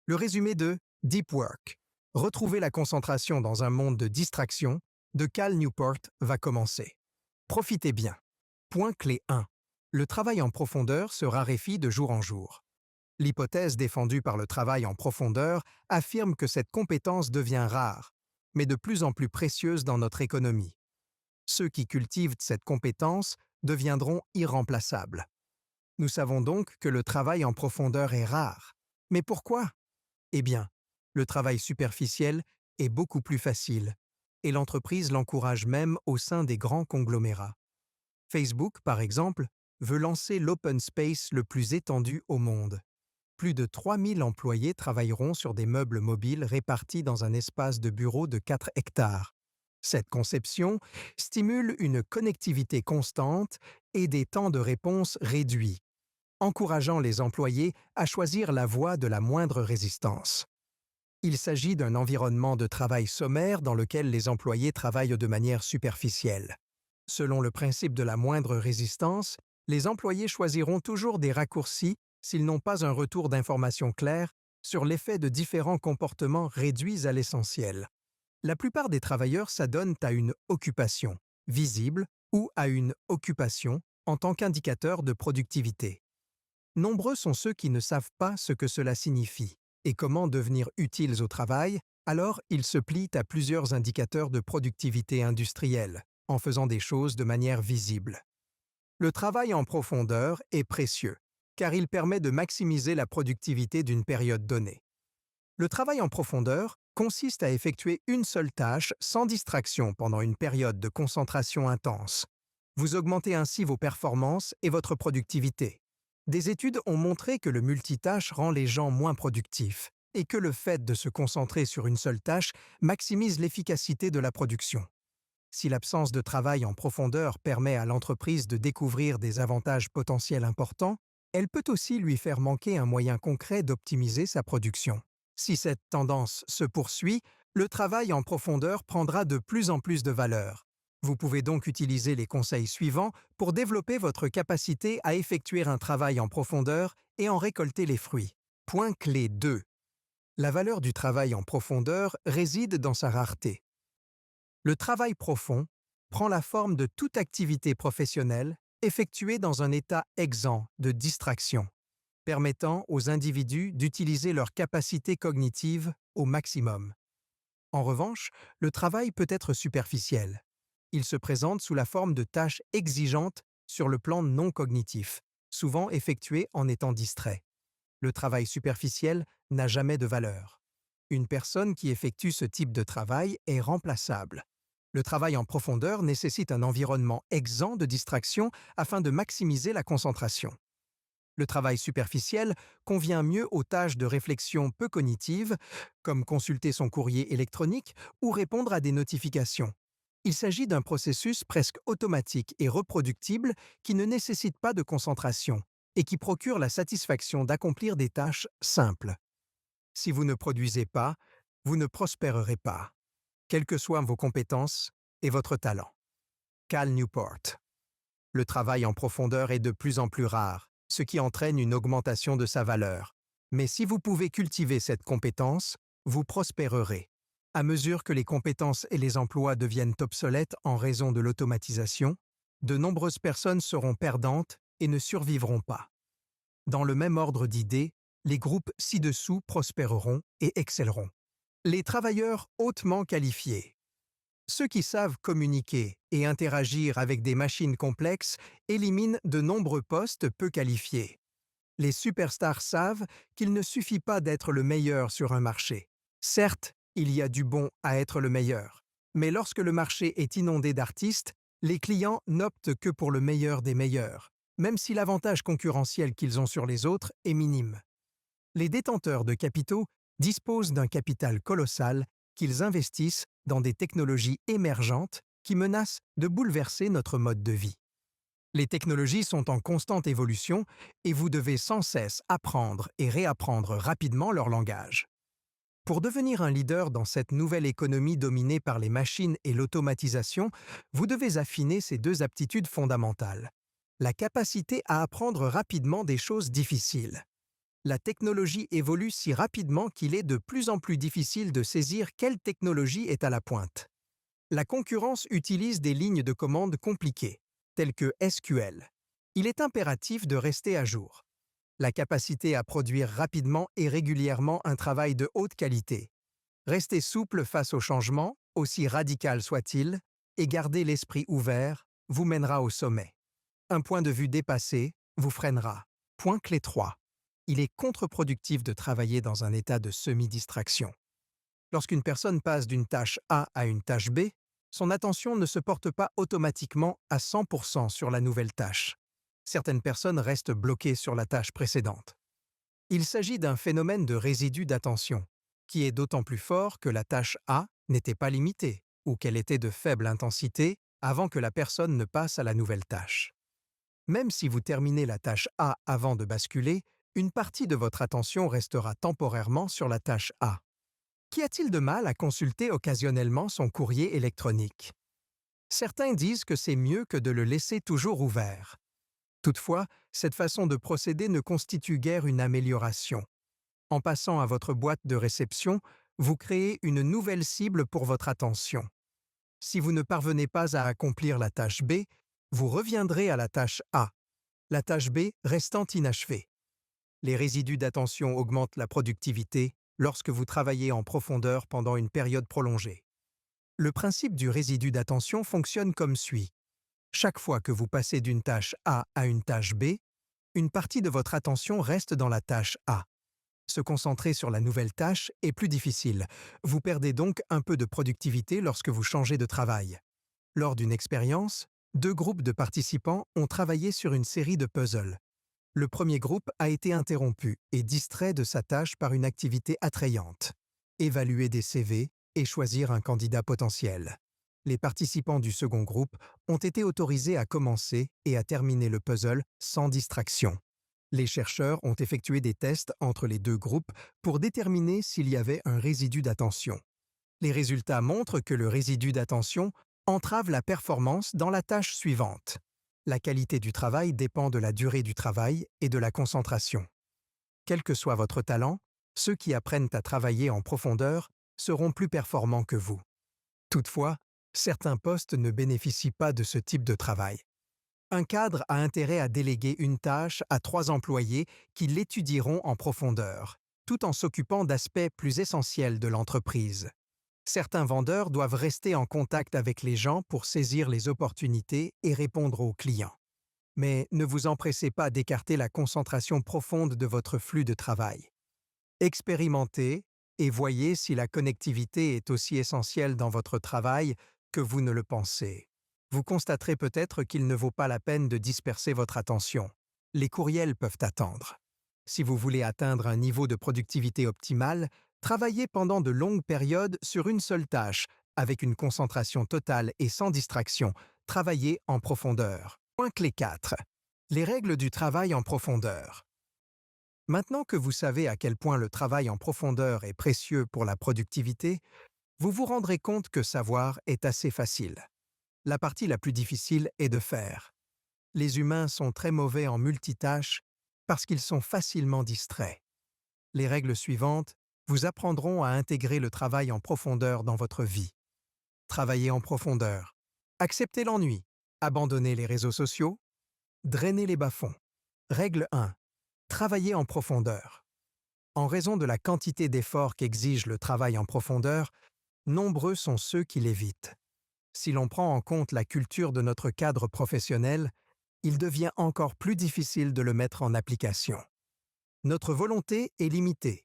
Le résumé de Deep Work. Retrouver la concentration dans un monde de distraction de Cal Newport va commencer. Profitez bien. Point clé 1. Le travail en profondeur se raréfie de jour en jour. L'hypothèse défendue par le travail en profondeur affirme que cette compétence devient rare, mais de plus en plus précieuse dans notre économie. Ceux qui cultivent cette compétence deviendront irremplaçables. Nous savons donc que le travail en profondeur est rare. Mais pourquoi? Eh bien, le travail superficiel est beaucoup plus facile, et l'entreprise l'encourage même au sein des grands conglomérats. Facebook, par exemple, veut lancer l'open space le plus étendu au monde. Plus de 3000 employés travailleront sur des meubles mobiles répartis dans un espace de bureau de 4 hectares. Cette conception stimule une connectivité constante et des temps de réponse réduits, encourageant les employés à choisir la voie de la moindre résistance. Il s'agit d'un environnement de travail sommaire dans lequel les employés travaillent de manière superficielle. Selon le principe de la moindre résistance, les employés choisiront toujours des raccourcis s'ils n'ont pas un retour d'information clair sur l'effet de différents comportements réduits à l'essentiel. La plupart des travailleurs s'adonnent à une occupation, visible, ou à une occupation en tant qu'indicateur de productivité. Nombreux sont ceux qui ne savent pas ce que cela signifie et comment devenir utiles au travail, alors ils se plient à plusieurs indicateurs de productivité industrielle, en faisant des choses de manière visible. Le travail en profondeur est précieux, car il permet de maximiser la productivité d'une période donnée. Le travail en profondeur consiste à effectuer une seule tâche sans distraction pendant une période de concentration intense. Vous augmentez ainsi vos performances et votre productivité. Des études ont montré que le multitâche rend les gens moins productifs et que le fait de se concentrer sur une seule tâche maximise l'efficacité de la production. Si l'absence de travail en profondeur permet à l'entreprise de découvrir des avantages potentiels importants, elle peut aussi lui faire manquer un moyen concret d'optimiser sa production. Si cette tendance se poursuit, le travail en profondeur prendra de plus en plus de valeur. Vous pouvez donc utiliser les conseils suivants pour développer votre capacité à effectuer un travail en profondeur et en récolter les fruits. Point clé 2. La valeur du travail en profondeur réside dans sa rareté. Le travail profond prend la forme de toute activité professionnelle effectuée dans un état exempt de distraction, permettant aux individus d'utiliser leurs capacités cognitives au maximum. En revanche, le travail peut être superficiel. Il se présente sous la forme de tâches exigeantes sur le plan non cognitif, souvent effectuées en étant distrait. Le travail superficiel n'a jamais de valeur. Une personne qui effectue ce type de travail est remplaçable. Le travail en profondeur nécessite un environnement exempt de distraction afin de maximiser la concentration. Le travail superficiel convient mieux aux tâches de réflexion peu cognitives, comme consulter son courrier électronique ou répondre à des notifications. Il s'agit d'un processus presque automatique et reproductible qui ne nécessite pas de concentration et qui procure la satisfaction d'accomplir des tâches simples. Si vous ne produisez pas, vous ne prospérerez pas, quelles que soient vos compétences et votre talent. Cal Newport. Le travail en profondeur est de plus en plus rare, ce qui entraîne une augmentation de sa valeur. Mais si vous pouvez cultiver cette compétence, vous prospérerez. À mesure que les compétences et les emplois deviennent obsolètes en raison de l'automatisation, de nombreuses personnes seront perdantes et ne survivront pas. Dans le même ordre d'idées, les groupes ci-dessous prospéreront et excelleront. Les travailleurs hautement qualifiés. Ceux qui savent communiquer et interagir avec des machines complexes éliminent de nombreux postes peu qualifiés. Les superstars savent qu'il ne suffit pas d'être le meilleur sur un marché. Certes, il y a du bon à être le meilleur, mais lorsque le marché est inondé d'artistes, les clients n'optent que pour le meilleur des meilleurs, même si l'avantage concurrentiel qu'ils ont sur les autres est minime. Les détenteurs de capitaux disposent d'un capital colossal qu'ils investissent dans des technologies émergentes qui menacent de bouleverser notre mode de vie. Les technologies sont en constante évolution et vous devez sans cesse apprendre et réapprendre rapidement leur langage. Pour devenir un leader dans cette nouvelle économie dominée par les machines et l'automatisation, vous devez affiner ces deux aptitudes fondamentales. La capacité à apprendre rapidement des choses difficiles. La technologie évolue si rapidement qu'il est de plus en plus difficile de saisir quelle technologie est à la pointe. La concurrence utilise des lignes de commande compliquées, telles que SQL. Il est impératif de rester à jour. La capacité à produire rapidement et régulièrement un travail de haute qualité. Rester souple face aux changements, aussi radical soit-il, et garder l'esprit ouvert vous mènera au sommet. Un point de vue dépassé vous freinera. Point clé 3. Il est contre-productif de travailler dans un état de semi-distraction. Lorsqu'une personne passe d'une tâche A à une tâche B, son attention ne se porte pas automatiquement à 100% sur la nouvelle tâche. Certaines personnes restent bloquées sur la tâche précédente. Il s'agit d'un phénomène de résidu d'attention, qui est d'autant plus fort que la tâche A n'était pas limitée ou qu'elle était de faible intensité avant que la personne ne passe à la nouvelle tâche. Même si vous terminez la tâche A avant de basculer, une partie de votre attention restera temporairement sur la tâche A. Qu'y a-t-il de mal à consulter occasionnellement son courrier électronique? Certains disent que c'est mieux que de le laisser toujours ouvert. Toutefois, cette façon de procéder ne constitue guère une amélioration. En passant à votre boîte de réception, vous créez une nouvelle cible pour votre attention. Si vous ne parvenez pas à accomplir la tâche B, vous reviendrez à la tâche A, la tâche B restant inachevée. Les résidus d'attention augmentent la productivité lorsque vous travaillez en profondeur pendant une période prolongée. Le principe du résidu d'attention fonctionne comme suit. Chaque fois que vous passez d'une tâche A à une tâche B, une partie de votre attention reste dans la tâche A. Se concentrer sur la nouvelle tâche est plus difficile. Vous perdez donc un peu de productivité lorsque vous changez de travail. Lors d'une expérience, 2 groupes de participants ont travaillé sur une série de puzzles. Le premier groupe a été interrompu et distrait de sa tâche par une activité attrayante. Évaluer des CV et choisir un candidat potentiel. Les participants du second groupe ont été autorisés à commencer et à terminer le puzzle sans distraction. Les chercheurs ont effectué des tests entre les 2 groupes pour déterminer s'il y avait un résidu d'attention. Les résultats montrent que le résidu d'attention entrave la performance dans la tâche suivante. La qualité du travail dépend de la durée du travail et de la concentration. Quel que soit votre talent, ceux qui apprennent à travailler en profondeur seront plus performants que vous. Toutefois, certains postes ne bénéficient pas de ce type de travail. Un cadre a intérêt à déléguer une tâche à 3 employés qui l'étudieront en profondeur, tout en s'occupant d'aspects plus essentiels de l'entreprise. Certains vendeurs doivent rester en contact avec les gens pour saisir les opportunités et répondre aux clients. Mais ne vous empressez pas d'écarter la concentration profonde de votre flux de travail. Expérimentez et voyez si la connectivité est aussi essentielle dans votre travail que vous ne le pensez. Vous constaterez peut-être qu'il ne vaut pas la peine de disperser votre attention. Les courriels peuvent attendre. Si vous voulez atteindre un niveau de productivité optimal, travaillez pendant de longues périodes sur une seule tâche, avec une concentration totale et sans distraction. Travaillez en profondeur. Point clé 4. Les règles du travail en profondeur. Maintenant que vous savez à quel point le travail en profondeur est précieux pour la productivité, vous vous rendrez compte que savoir est assez facile. La partie la plus difficile est de faire. Les humains sont très mauvais en multitâches parce qu'ils sont facilement distraits. Les règles suivantes vous apprendront à intégrer le travail en profondeur dans votre vie. Travailler en profondeur. Accepter l'ennui. Abandonner les réseaux sociaux. Drainer les bas-fonds. Règle 1. Travailler en profondeur. En raison de la quantité d'efforts qu'exige le travail en profondeur, nombreux sont ceux qui l'évitent. Si l'on prend en compte la culture de notre cadre professionnel, il devient encore plus difficile de le mettre en application. Notre volonté est limitée.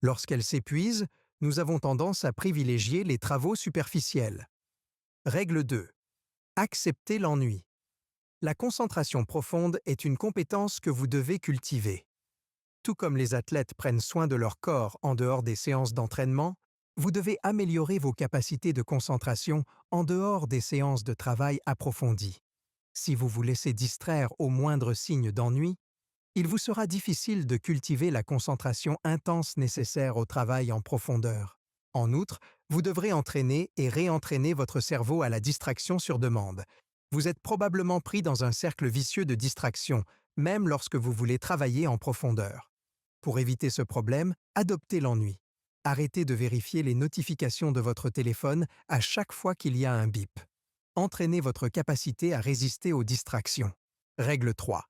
Lorsqu'elle s'épuise, nous avons tendance à privilégier les travaux superficiels. Règle 2. Accepter l'ennui. La concentration profonde est une compétence que vous devez cultiver. Tout comme les athlètes prennent soin de leur corps en dehors des séances d'entraînement, vous devez améliorer vos capacités de concentration en dehors des séances de travail approfondies. Si vous vous laissez distraire au moindre signe d'ennui, il vous sera difficile de cultiver la concentration intense nécessaire au travail en profondeur. En outre, vous devrez entraîner et réentraîner votre cerveau à la distraction sur demande. Vous êtes probablement pris dans un cercle vicieux de distraction, même lorsque vous voulez travailler en profondeur. Pour éviter ce problème, adoptez l'ennui. Arrêtez de vérifier les notifications de votre téléphone à chaque fois qu'il y a un bip. Entraînez votre capacité à résister aux distractions. Règle 3.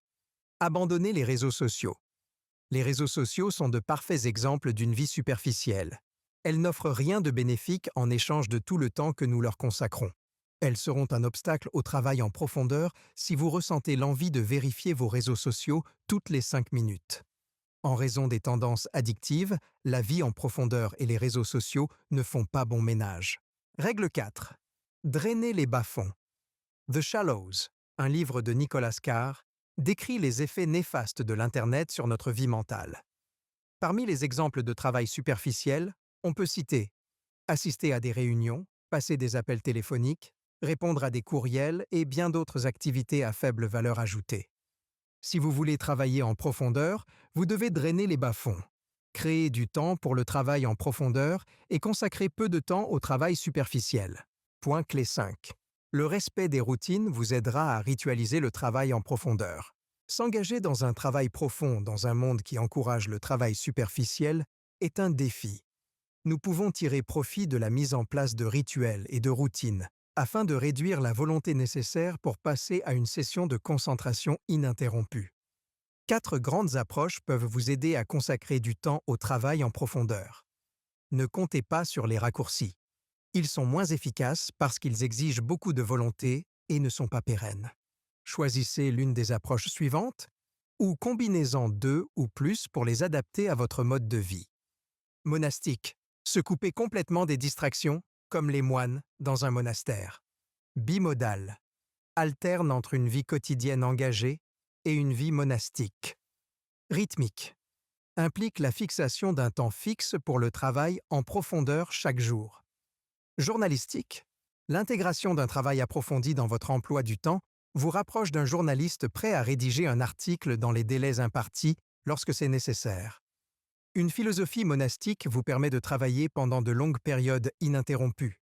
Abandonnez les réseaux sociaux. Les réseaux sociaux sont de parfaits exemples d'une vie superficielle. Elles n'offrent rien de bénéfique en échange de tout le temps que nous leur consacrons. Elles seront un obstacle au travail en profondeur si vous ressentez l'envie de vérifier vos réseaux sociaux toutes les 5 minutes. En raison des tendances addictives, la vie en profondeur et les réseaux sociaux ne font pas bon ménage. Règle 4. Drainez les bas-fonds. The Shallows, un livre de Nicholas Carr, décrit les effets néfastes de l'Internet sur notre vie mentale. Parmi les exemples de travail superficiel, on peut citer assister à des réunions, passer des appels téléphoniques, répondre à des courriels et bien d'autres activités à faible valeur ajoutée. Si vous voulez travailler en profondeur, vous devez drainer les bas-fonds. Créer du temps pour le travail en profondeur et consacrer peu de temps au travail superficiel. Point clé 5. Le respect des routines vous aidera à ritualiser le travail en profondeur. S'engager dans un travail profond dans un monde qui encourage le travail superficiel est un défi. Nous pouvons tirer profit de la mise en place de rituels et de routines afin de réduire la volonté nécessaire pour passer à une session de concentration ininterrompue. 4 grandes approches peuvent vous aider à consacrer du temps au travail en profondeur. Ne comptez pas sur les raccourcis. Ils sont moins efficaces parce qu'ils exigent beaucoup de volonté et ne sont pas pérennes. Choisissez l'une des approches suivantes ou combinez-en 2 ou plus pour les adapter à votre mode de vie. Monastique. Se couper complètement des distractions, comme les moines dans un monastère. Bimodal. Alterne entre une vie quotidienne engagée et une vie monastique. Rythmique. Implique la fixation d'un temps fixe pour le travail en profondeur chaque jour. Journalistique. L'intégration d'un travail approfondi dans votre emploi du temps vous rapproche d'un journaliste prêt à rédiger un article dans les délais impartis lorsque c'est nécessaire. Une philosophie monastique vous permet de travailler pendant de longues périodes ininterrompues.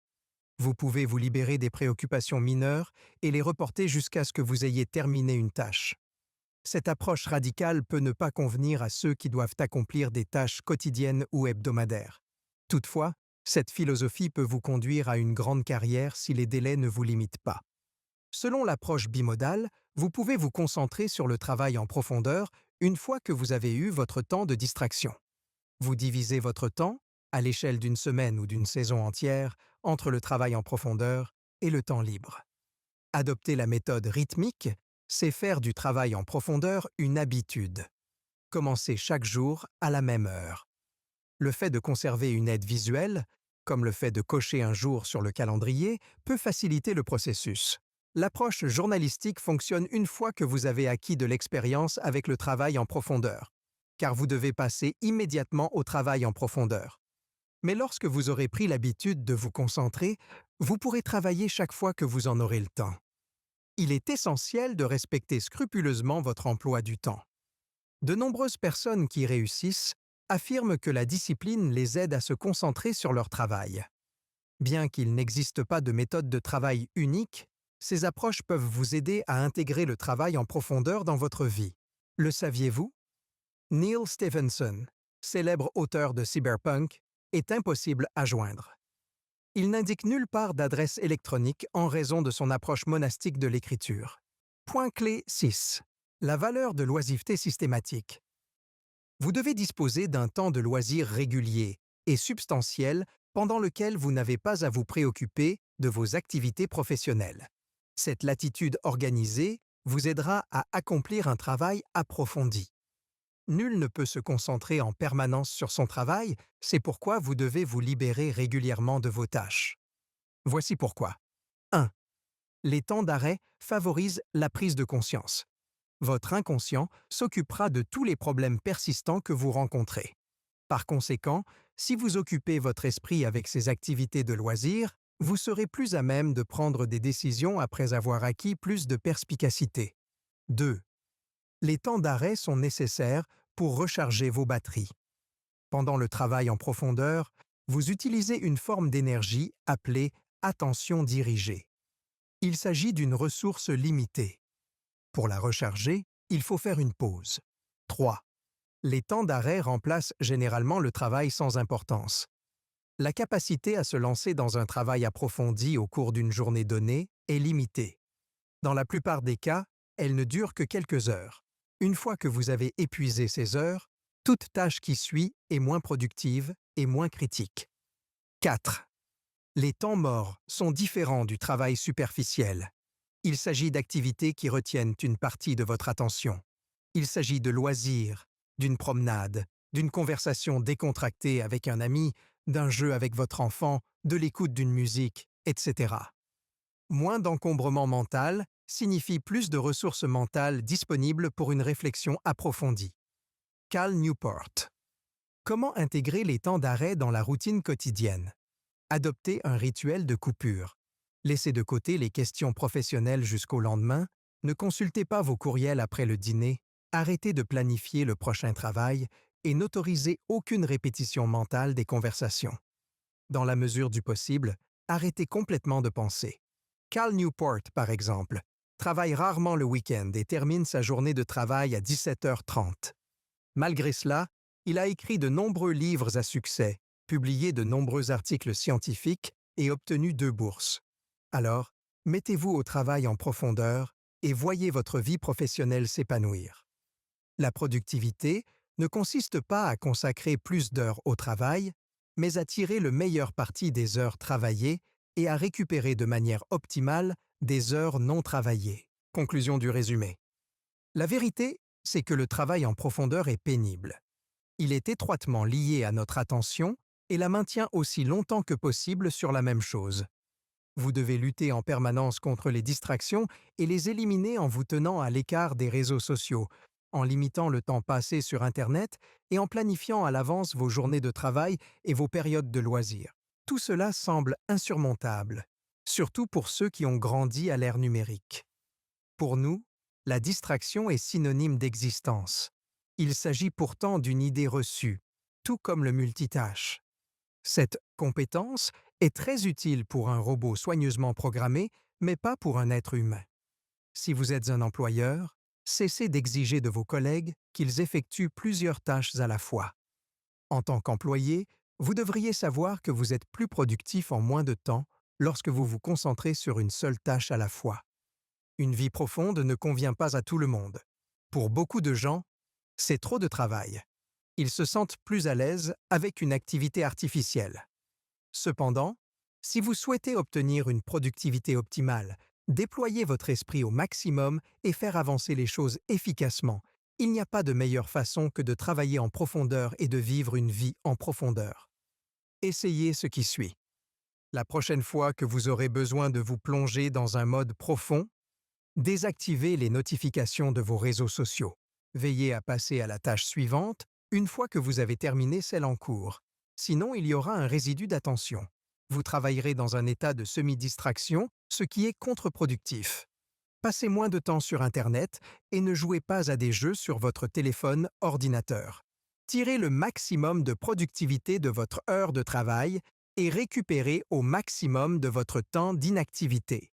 Vous pouvez vous libérer des préoccupations mineures et les reporter jusqu'à ce que vous ayez terminé une tâche. Cette approche radicale peut ne pas convenir à ceux qui doivent accomplir des tâches quotidiennes ou hebdomadaires. Toutefois, cette philosophie peut vous conduire à une grande carrière si les délais ne vous limitent pas. Selon l'approche bimodale, vous pouvez vous concentrer sur le travail en profondeur une fois que vous avez eu votre temps de distraction. Vous divisez votre temps, à l'échelle d'une semaine ou d'une saison entière, entre le travail en profondeur et le temps libre. Adopter la méthode rythmique, c'est faire du travail en profondeur une habitude. Commencez chaque jour à la même heure. Le fait de conserver une aide visuelle, comme le fait de cocher un jour sur le calendrier, peut faciliter le processus. L'approche journalistique fonctionne une fois que vous avez acquis de l'expérience avec le travail en profondeur, car vous devez passer immédiatement au travail en profondeur. Mais lorsque vous aurez pris l'habitude de vous concentrer, vous pourrez travailler chaque fois que vous en aurez le temps. Il est essentiel de respecter scrupuleusement votre emploi du temps. De nombreuses personnes qui réussissent affirment que la discipline les aide à se concentrer sur leur travail. Bien qu'il n'existe pas de méthode de travail unique, ces approches peuvent vous aider à intégrer le travail en profondeur dans votre vie. Le saviez-vous? Neil Stephenson, célèbre auteur de cyberpunk, est impossible à joindre. Il n'indique nulle part d'adresse électronique en raison de son approche monastique de l'écriture. Point clé 6. La valeur de l'oisiveté systématique. Vous devez disposer d'un temps de loisir régulier et substantiel pendant lequel vous n'avez pas à vous préoccuper de vos activités professionnelles. Cette latitude organisée vous aidera à accomplir un travail approfondi. Nul ne peut se concentrer en permanence sur son travail, c'est pourquoi vous devez vous libérer régulièrement de vos tâches. Voici pourquoi. 1. Les temps d'arrêt favorisent la prise de conscience. Votre inconscient s'occupera de tous les problèmes persistants que vous rencontrez. Par conséquent, si vous occupez votre esprit avec ces activités de loisirs, vous serez plus à même de prendre des décisions après avoir acquis plus de perspicacité. 2. Les temps d'arrêt sont nécessaires pour recharger vos batteries. Pendant le travail en profondeur, vous utilisez une forme d'énergie appelée attention dirigée. Il s'agit d'une ressource limitée. Pour la recharger, il faut faire une pause. 3. Les temps d'arrêt remplacent généralement le travail sans importance. La capacité à se lancer dans un travail approfondi au cours d'une journée donnée est limitée. Dans la plupart des cas, elle ne dure que quelques heures. Une fois que vous avez épuisé ces heures, toute tâche qui suit est moins productive et moins critique. 4. Les temps morts sont différents du travail superficiel. Il s'agit d'activités qui retiennent une partie de votre attention. Il s'agit de loisirs, d'une promenade, d'une conversation décontractée avec un ami, d'un jeu avec votre enfant, de l'écoute d'une musique, etc. Moins d'encombrement mental signifie plus de ressources mentales disponibles pour une réflexion approfondie. Cal Newport. Comment intégrer les temps d'arrêt dans la routine quotidienne? Adoptez un rituel de coupure. Laissez de côté les questions professionnelles jusqu'au lendemain, ne consultez pas vos courriels après le dîner, arrêtez de planifier le prochain travail et n'autorisez aucune répétition mentale des conversations. Dans la mesure du possible, arrêtez complètement de penser. Cal Newport, par exemple, travaille rarement le week-end et termine sa journée de travail à 17h30. Malgré cela, il a écrit de nombreux livres à succès, publié de nombreux articles scientifiques et obtenu 2 bourses. Alors, mettez-vous au travail en profondeur et voyez votre vie professionnelle s'épanouir. La productivité ne consiste pas à consacrer plus d'heures au travail, mais à tirer le meilleur parti des heures travaillées et à récupérer de manière optimale des heures non travaillées. Conclusion du résumé. La vérité, c'est que le travail en profondeur est pénible. Il est étroitement lié à notre attention et la maintient aussi longtemps que possible sur la même chose. Vous devez lutter en permanence contre les distractions et les éliminer en vous tenant à l'écart des réseaux sociaux, en limitant le temps passé sur Internet et en planifiant à l'avance vos journées de travail et vos périodes de loisirs. Tout cela semble insurmontable, surtout pour ceux qui ont grandi à l'ère numérique. Pour nous, la distraction est synonyme d'existence. Il s'agit pourtant d'une idée reçue, tout comme le multitâche. Cette compétence est très utile pour un robot soigneusement programmé, mais pas pour un être humain. Si vous êtes un employeur, cessez d'exiger de vos collègues qu'ils effectuent plusieurs tâches à la fois. En tant qu'employé, vous devriez savoir que vous êtes plus productif en moins de temps lorsque vous vous concentrez sur une seule tâche à la fois. Une vie profonde ne convient pas à tout le monde. Pour beaucoup de gens, c'est trop de travail. Ils se sentent plus à l'aise avec une activité artificielle. Cependant, si vous souhaitez obtenir une productivité optimale, déployer votre esprit au maximum et faire avancer les choses efficacement, il n'y a pas de meilleure façon que de travailler en profondeur et de vivre une vie en profondeur. Essayez ce qui suit. La prochaine fois que vous aurez besoin de vous plonger dans un mode profond, désactivez les notifications de vos réseaux sociaux. Veillez à passer à la tâche suivante une fois que vous avez terminé celle en cours. Sinon, il y aura un résidu d'attention. Vous travaillerez dans un état de semi-distraction, ce qui est contre-productif. Passez moins de temps sur Internet et ne jouez pas à des jeux sur votre téléphone ordinateur. Tirez le maximum de productivité de votre heure de travail et récupérez au maximum de votre temps d'inactivité.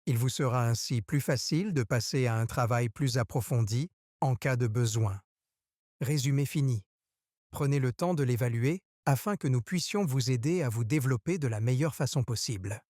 Il vous sera ainsi plus facile de passer à un travail plus approfondi en cas de besoin. Résumé fini. Prenez le temps de l'évaluer afin que nous puissions vous aider à vous développer de la meilleure façon possible.